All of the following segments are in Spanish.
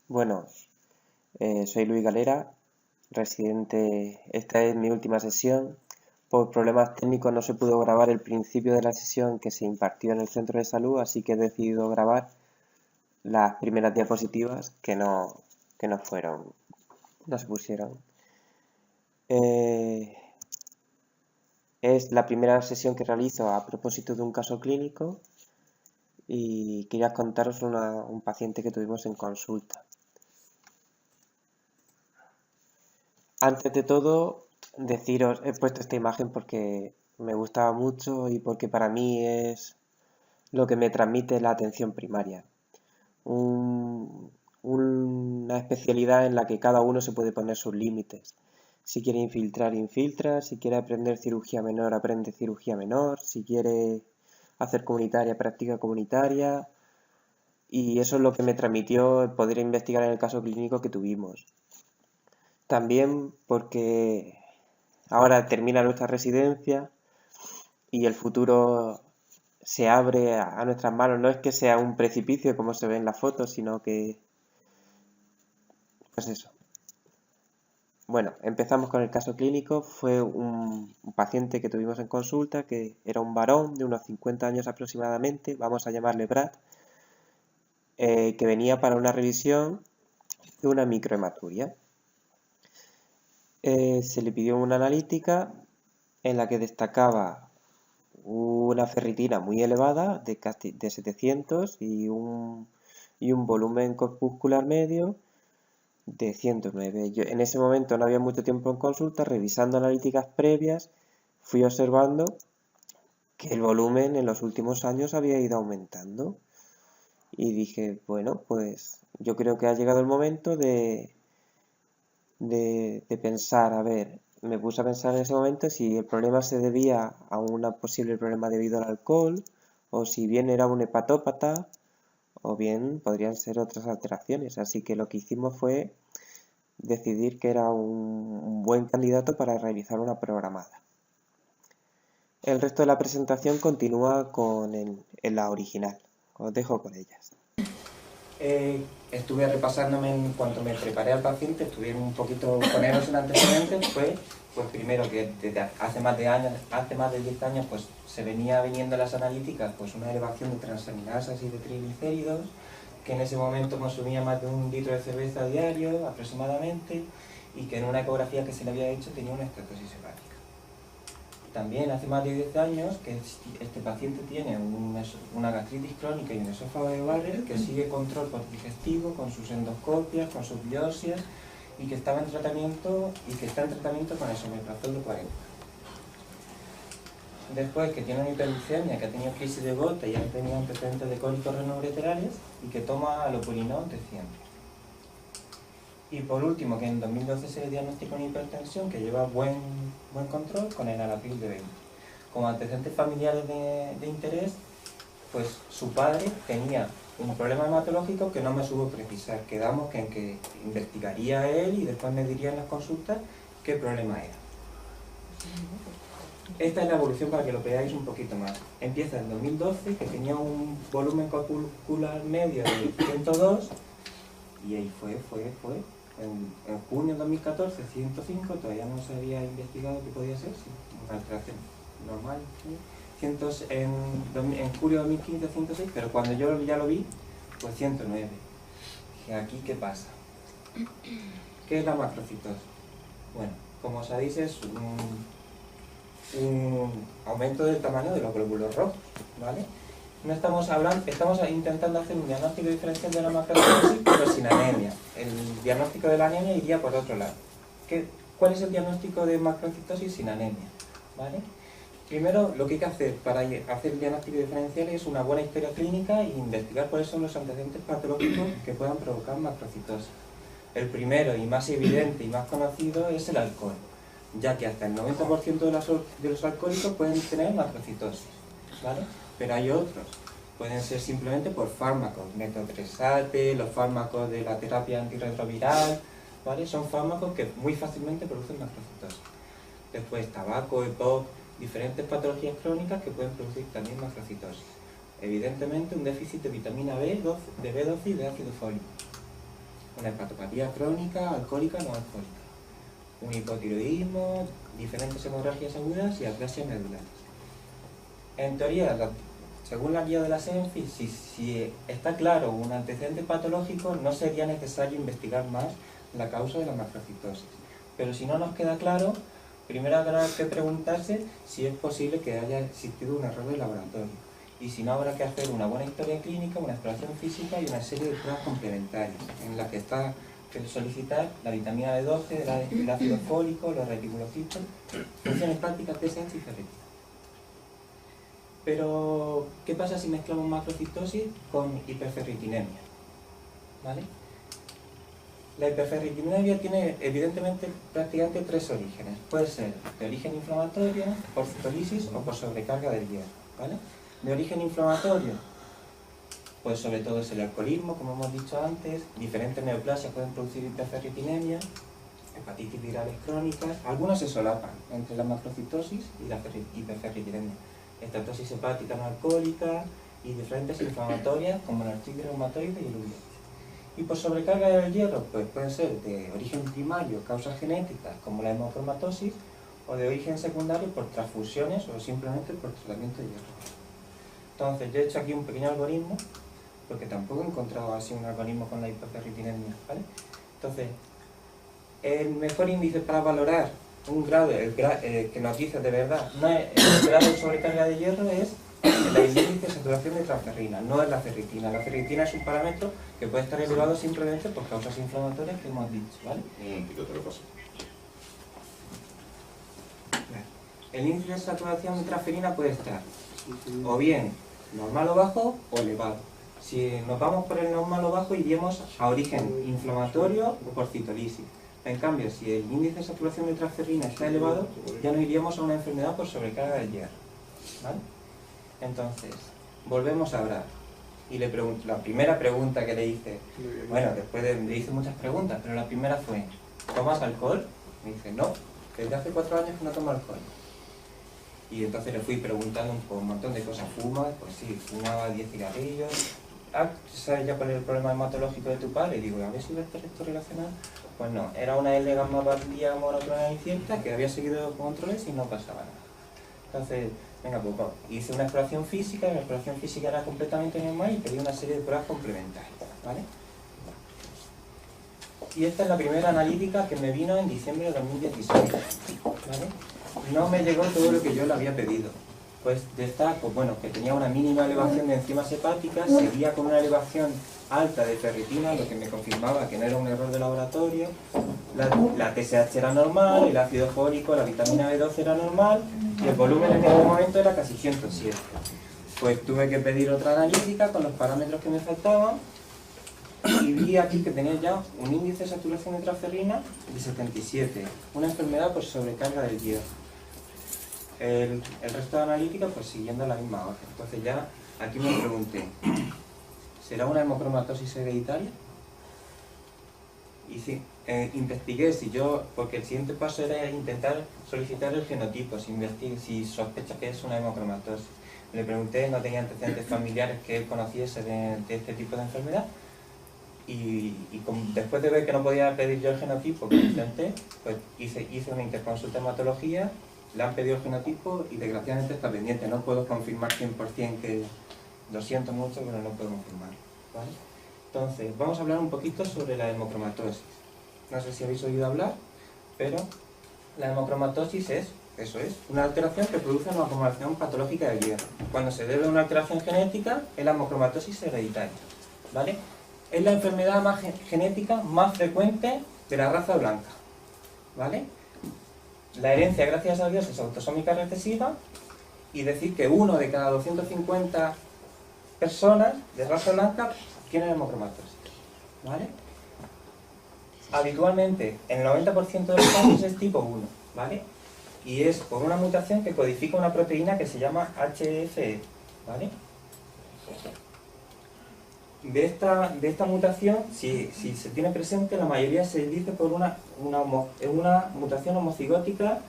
Bueno, soy Luis Galera, residente. Esta es mi última sesión. Por problemas técnicos no se pudo grabar el principio de la sesión que se impartió en el centro de salud, así que he decidido grabar las primeras diapositivas que no fueron, no se pusieron. Es la primera sesión que realizo a propósito de un caso clínico y quería contaros un paciente que tuvimos en consulta. Antes de todo, deciros, he puesto esta imagen porque me gustaba mucho y porque para mí es lo que me transmite la atención primaria. Una especialidad en la que cada uno se puede poner sus límites. Si quiere infiltrar, infiltra. Si quiere aprender cirugía menor, aprende cirugía menor. Si quiere hacer comunitaria, práctica comunitaria. Y eso es lo que me transmitió el poder investigar en el caso clínico que tuvimos. También porque ahora termina nuestra residencia y el futuro se abre a nuestras manos. No es que sea un precipicio como se ve en la foto, sino que... pues eso. Bueno, empezamos con el caso clínico. Fue un paciente que tuvimos en consulta, que era un varón de unos 50 años aproximadamente, vamos a llamarle Brad, que venía para una revisión de una microhematuria. Se le pidió una analítica en la que destacaba una ferritina muy elevada de 700 y un volumen corpuscular medio de 109. En ese momento no había mucho tiempo en consulta, revisando analíticas previas, fui observando que el volumen en los últimos años había ido aumentando y dije, bueno, pues yo creo que ha llegado el momento de pensar, a ver, me puse a pensar en ese momento si el problema se debía a un posible problema debido al alcohol, o si bien era un hepatópata, o bien podrían ser otras alteraciones. Así que lo que hicimos fue decidir que era un buen candidato para realizar una programada. El resto de la presentación continúa en la original. Os dejo con ellas. Estuve repasándome en cuanto me preparé al paciente, estuve un poquito poneros en antecedentes, pues primero que desde hace más de 10 años pues se venía viniendo las analíticas pues una elevación de transaminasas y de triglicéridos, que en ese momento consumía más de 1 litro de cerveza a diario aproximadamente, y que en una ecografía que se le había hecho tenía una estatosis hepática. También hace más de 10 años que este paciente tiene una gastritis crónica y un esófago de Barrett que sigue control digestivo con sus endoscopias, con sus biopsias, y que estaba en tratamiento con esomeprazol de 40. Después que tiene una hiperglicemia, que ha tenido crisis de gota y ha tenido antecedentes de cólicos renoureterales, y que toma alopurinol de 100. Y por último, que en 2012 se le diagnosticó una hipertensión que lleva buen control con enalapril de 20. Como antecedentes familiares de interés, pues su padre tenía un problema hematológico que no me supo precisar. Quedamos en que investigaría él y después me diría en las consultas qué problema era. Esta es la evolución para que lo veáis un poquito más. Empieza en 2012, que tenía un volumen corpuscular medio de 102, y ahí fue. En junio de 2014, 105, todavía no se había investigado qué podía ser, sí, una alteración normal. ¿Sí? En julio de 2015, 106, pero cuando yo ya lo vi, pues 109. Dije, ¿aquí qué pasa? ¿Qué es la macrocitosis? Bueno, como sabéis, es un aumento del tamaño de los glóbulos rojos, ¿vale? No estamos intentando hacer un diagnóstico diferencial de la macrocitosis, pero sin anemia. El diagnóstico de la anemia iría por otro lado. ¿Cuál es el diagnóstico de macrocitosis sin anemia? ¿Vale? Primero, lo que hay que hacer para hacer el diagnóstico diferencial es una buena historia clínica e investigar cuáles son los antecedentes patológicos que puedan provocar macrocitosis. El primero y más evidente y más conocido es el alcohol, ya que hasta el 90% de los alcohólicos pueden tener macrocitosis, ¿vale? Pero hay otros, pueden ser simplemente por fármacos, metotrexate, los fármacos de la terapia antirretroviral, ¿vale? Son fármacos que muy fácilmente producen macrocitosis. Después tabaco, EPOC, diferentes patologías crónicas que pueden producir también macrocitosis. Evidentemente un déficit de vitamina B12 y de ácido fólico. una hepatopatía crónica, alcohólica, no alcohólica, un hipotiroidismo, diferentes hemorragias agudas y aplasias medulares. En teoría, según la guía de la SENFI, si está claro un antecedente patológico, no sería necesario investigar más la causa de la macrocitosis. Pero si no nos queda claro, primero habrá que preguntarse si es posible que haya existido un error de laboratorio. Y si no, habrá que hacer una buena historia clínica, una exploración física y una serie de pruebas complementarias, en las que está que solicitar la vitamina B12, el ácido fólico, los reticulocitos, funciones prácticas, TSH y ferritina. Pero, ¿qué pasa si mezclamos macrocitosis con hiperferritinemia? ¿Vale? La hiperferritinemia tiene, evidentemente, prácticamente tres orígenes. Puede ser de origen inflamatorio, por citolisis o por sobrecarga del hierro. ¿Vale? De origen inflamatorio, pues sobre todo es el alcoholismo, como hemos dicho antes, diferentes neoplasias pueden producir hiperferritinemia, hepatitis virales crónicas, algunas se solapan entre la macrocitosis y la hiperferritinemia. Estatosis hepática no alcohólica y diferentes inflamatorias como la artritis reumatoide y el VIH. Y por sobrecarga del hierro, pues pueden ser de origen primario, causas genéticas como la hemocromatosis, o de origen secundario por transfusiones o simplemente por tratamiento de hierro. Entonces, yo he hecho aquí un pequeño algoritmo, porque tampoco he encontrado así un algoritmo con la hiperferritinemia, ¿vale? Entonces, el mejor índice para valorar un grado, que nos dice de verdad, no es el grado de sobrecarga de hierro, es el índice de saturación de transferrina, no es la ferritina. La ferritina es un parámetro que puede estar elevado simplemente por causas inflamatorias que hemos dicho, ¿vale? Te lo paso. El índice de saturación de transferina puede estar o bien normal o bajo o elevado. Si nos vamos por el normal o bajo, iríamos a origen inflamatorio o por citolisis. En cambio, si el índice de saturación de transferina está elevado, ya nos iríamos a una enfermedad por sobrecarga de hierro. ¿Vale? Entonces, volvemos a hablar. Y le pregunto, la primera pregunta que le hice, bueno, le hice muchas preguntas, pero la primera fue, ¿tomas alcohol? Me dice, no, desde hace 4 años que no tomo alcohol. Y entonces le fui preguntando un montón de cosas. ¿Fumas? Pues sí, fumaba 10 cigarrillos. ¿Sabes ya cuál es el problema hematológico de tu padre? Y digo, a ver si ves esto relacionado. Pues no, era una L-gamma-partía monoclonal incierta que había seguido controles y no pasaba nada. Entonces, venga, pues hice una exploración física, la exploración física era completamente normal y pedí una serie de pruebas complementarias, ¿vale? Y esta es la primera analítica que me vino en diciembre de 2016, ¿vale? No me llegó todo lo que yo le había pedido. Pues de esta, pues bueno, que tenía una mínima elevación de enzimas hepáticas, seguía con una elevación alta de ferritina, lo que me confirmaba que no era un error de laboratorio. La TSH era normal, el ácido fólico, la vitamina B12 era normal y el volumen en ese momento era casi 107. Pues tuve que pedir otra analítica con los parámetros que me faltaban y vi aquí que tenía ya un índice de saturación de transferrina de 77, una enfermedad por sobrecarga del hierro. El resto de analítica pues siguiendo la misma orden. Entonces ya aquí me pregunté, ¿será una hemocromatosis hereditaria? Y sí, investigué si yo, porque el siguiente paso era intentar solicitar el genotipo, si sospecha que es una hemocromatosis. Le pregunté, no tenía antecedentes familiares que él conociese de este tipo de enfermedad. Después de ver que no podía pedir yo el genotipo que intenté, pues hice una interconsulta en hematología, le han pedido el genotipo y desgraciadamente está pendiente. No puedo confirmar 100% que, lo siento mucho, pero no puedo confirmar, ¿vale? Entonces, vamos a hablar un poquito sobre la hemocromatosis. No sé si habéis oído hablar, pero la hemocromatosis es, eso es, una alteración que produce una acumulación patológica de hierro. Cuando se debe a una alteración genética, es la hemocromatosis hereditaria, ¿vale? Es la enfermedad genética más frecuente de la raza blanca, ¿vale? La herencia, gracias a Dios, es autosómica recesiva y decir que 1 de cada 250 personas de raza blanca tienen hemocromatosis, ¿vale? Habitualmente, en el 90% de los casos es tipo 1, ¿vale? Y es por una mutación que codifica una proteína que se llama HFE, ¿vale? De esta mutación, si se tiene presente, la mayoría se dice por una mutación homocigótica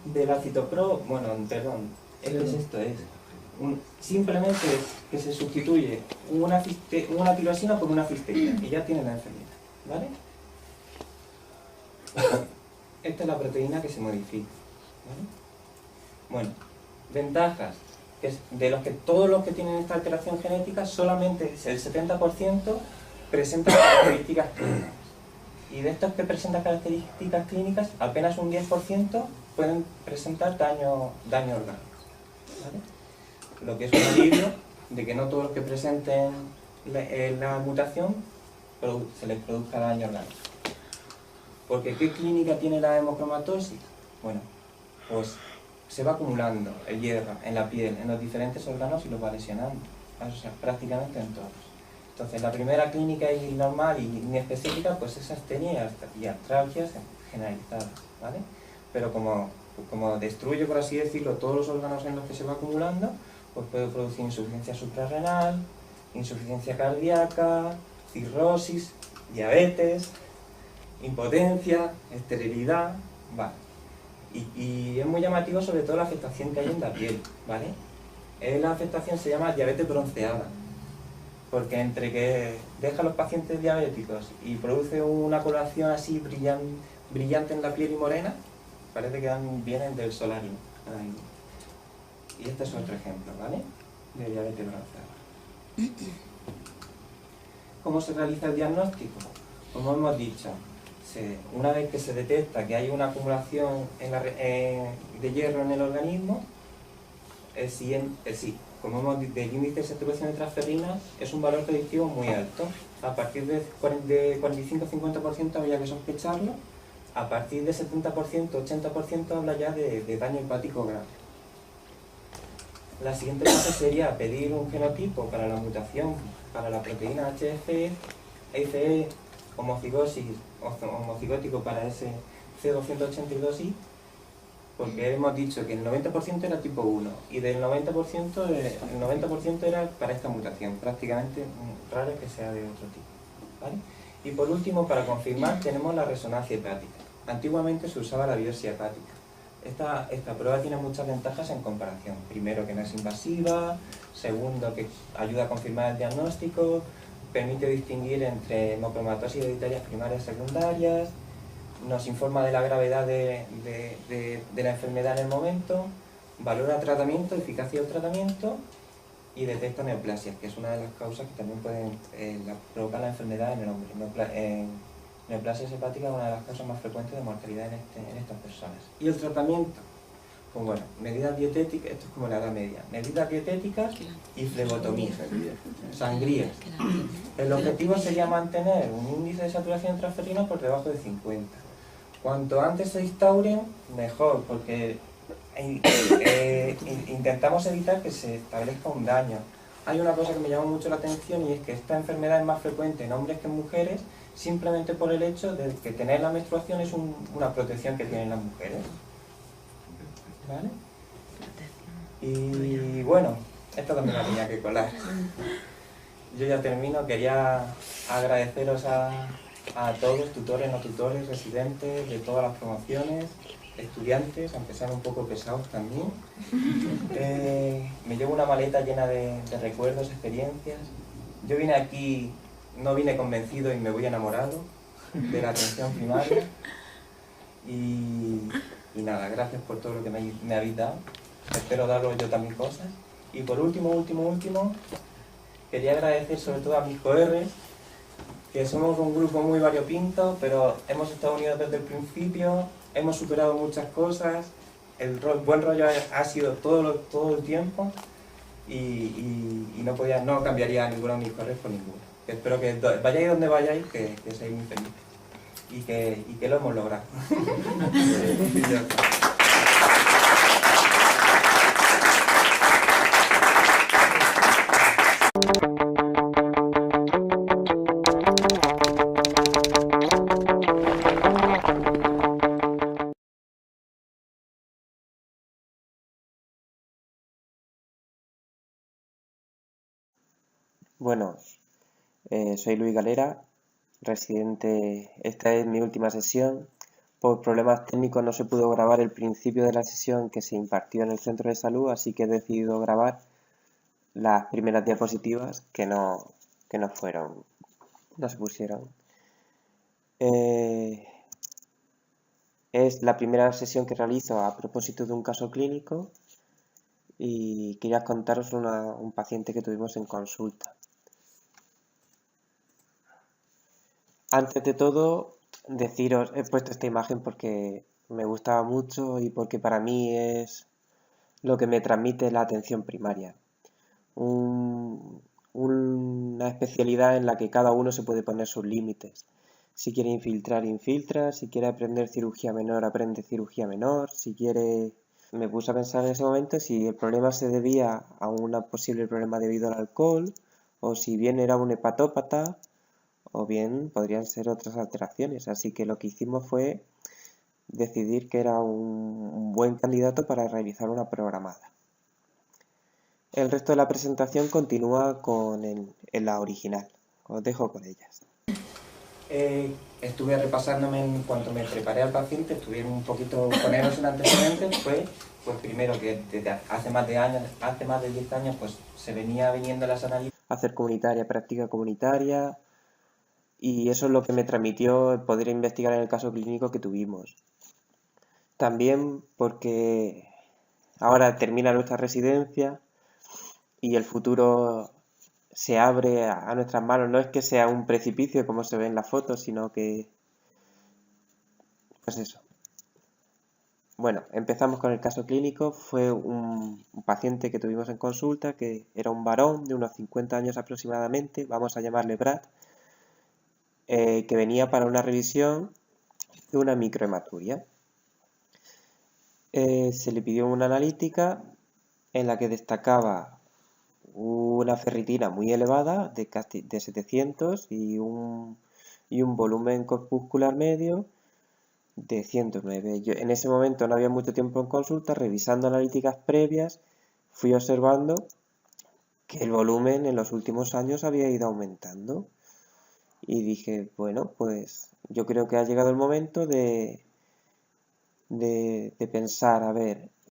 de la citopro... Bueno, perdón, simplemente es que se sustituye una tirosina por una cisteína y ya tiene la enfermedad, ¿vale? Esta es la proteína que se modifica, ¿vale? Bueno, ventajas, que es de todos los que tienen esta alteración genética, solamente el 70% presentan características clínicas. Y de estos que presentan características clínicas, apenas un 10% pueden presentar daño orgánico, ¿vale? Lo que es un alivio de que no todos los que presenten la mutación se les produzca daño orgánico. Porque ¿qué clínica tiene la hemocromatosis? Bueno, pues se va acumulando el hierro en la piel, en los diferentes órganos y los va lesionando, o sea, prácticamente en todos. Entonces, la primera clínica y normal y inespecífica, pues es astenia y artralgias generalizadas, ¿vale? Pero como destruye, por así decirlo, todos los órganos en los que se va acumulando, pues puede producir insuficiencia suprarrenal, insuficiencia cardíaca, cirrosis, diabetes, impotencia, esterilidad, ¿vale? Y es muy llamativo sobre todo la afectación que hay en la piel, ¿vale? La afectación se llama diabetes bronceada, porque entre que deja a los pacientes diabéticos y produce una coloración así brillante en la piel y morena, parece que vienen del solarium. Y este es otro ejemplo, ¿vale? De diabetes bronceada. ¿Cómo se realiza el diagnóstico? Como hemos dicho, una vez que se detecta que hay una acumulación de hierro en el organismo, como hemos dicho, el índice de saturación de transferrina es un valor predictivo muy alto. A partir de 45-50% habría que sospecharlo, a partir de 70%, 80% habla ya de daño hepático grave. La siguiente fase sería pedir un genotipo para la mutación, para la proteína HFE, homocigótico para ese C282I, porque hemos dicho que el 90% era tipo 1 y del 90% el 90% era para esta mutación, prácticamente raro que sea de otro tipo, ¿vale? Y por último, para confirmar, tenemos la resonancia hepática. Antiguamente se usaba la biopsia hepática. Esta prueba tiene muchas ventajas en comparación. Primero, que no es invasiva. Segundo, que ayuda a confirmar el diagnóstico. Permite distinguir entre hemocromatosis hereditarias primarias y secundarias. Nos informa de la gravedad de la enfermedad en el momento. Valora tratamiento, eficacia del tratamiento. Y detecta neoplasias, que es una de las causas que también pueden provocar la enfermedad en el hombre. Neoplasias hepáticas es una de las causas más frecuentes de mortalidad en estas personas. ¿Y el tratamiento? Pues bueno, medidas dietéticas, esto es como la edad media, medidas dietéticas y flebotomía, sangrías. El objetivo sería mantener un índice de saturación de transferrina por debajo de 50. Cuanto antes se instauren, mejor, porque intentamos evitar que se establezca un daño. Hay una cosa que me llama mucho la atención y es que esta enfermedad es más frecuente en hombres que en mujeres, simplemente por el hecho de que tener la menstruación es una protección que tienen las mujeres. ¿Vale? Y bueno, esto también la tenía que colar. Yo ya termino, quería agradeceros a todos, tutores, no tutores, residentes de todas las promociones, estudiantes, aunque sean un poco pesados también. Me llevo una maleta llena de recuerdos, experiencias. Yo vine aquí, no vine convencido y me voy enamorado de la atención primaria. Y nada, gracias por todo lo que me habéis dado. Espero daros yo también cosas. Y por último, quería agradecer sobre todo a mis coRs, que somos un grupo muy variopinto, pero hemos estado unidos desde el principio, hemos superado muchas cosas, el buen rollo ha sido todo el tiempo y no cambiaría ninguno de mis coRs por ninguno. Espero que vayáis donde vayáis, que seáis muy felices y que lo hemos logrado. Bueno, soy Luis Galera, residente. Esta es mi última sesión. Por problemas técnicos no se pudo grabar el principio de la sesión que se impartió en el centro de salud, así que he decidido grabar las primeras diapositivas que no se pusieron. Es la primera sesión que realizo a propósito de un caso clínico y quería contaros un paciente que tuvimos en consulta. Antes de todo, deciros, he puesto esta imagen porque me gustaba mucho y porque para mí es lo que me transmite la atención primaria. Una especialidad en la que cada uno se puede poner sus límites. Si quiere infiltrar, infiltra. Si quiere aprender cirugía menor, aprende cirugía menor. Si quiere... Me puse a pensar en ese momento si el problema se debía a un posible problema debido al alcohol, o si bien era un hepatópata, o bien podrían ser otras alteraciones. Así que lo que hicimos fue decidir que era un buen candidato para realizar una programada. El resto de la presentación continúa en la original. Os dejo con ellas. Estuve repasándome en cuanto me preparé al paciente, estuve un poquito poneros en antecedentes, pues primero que desde hace más de 10 años pues se venía viniendo las analíticas. Hacer comunitaria, práctica comunitaria, y eso es lo que me transmitió el poder investigar en el caso clínico que tuvimos. También porque ahora termina nuestra residencia y el futuro se abre a nuestras manos. No es que sea un precipicio como se ve en la foto, sino que... pues eso. Bueno, empezamos con el caso clínico. Fue un paciente que tuvimos en consulta, que era un varón de unos 50 años aproximadamente, vamos a llamarle Brad, que venía para una revisión de una microhematuria. Se le pidió una analítica en la que destacaba una ferritina muy elevada de 700 y un volumen corpuscular medio de 109. En ese momento no había mucho tiempo en consulta, revisando analíticas previas, fui observando que el volumen en los últimos años había ido aumentando. Y dije, bueno, pues yo creo que ha llegado el momento de pensar, a ver,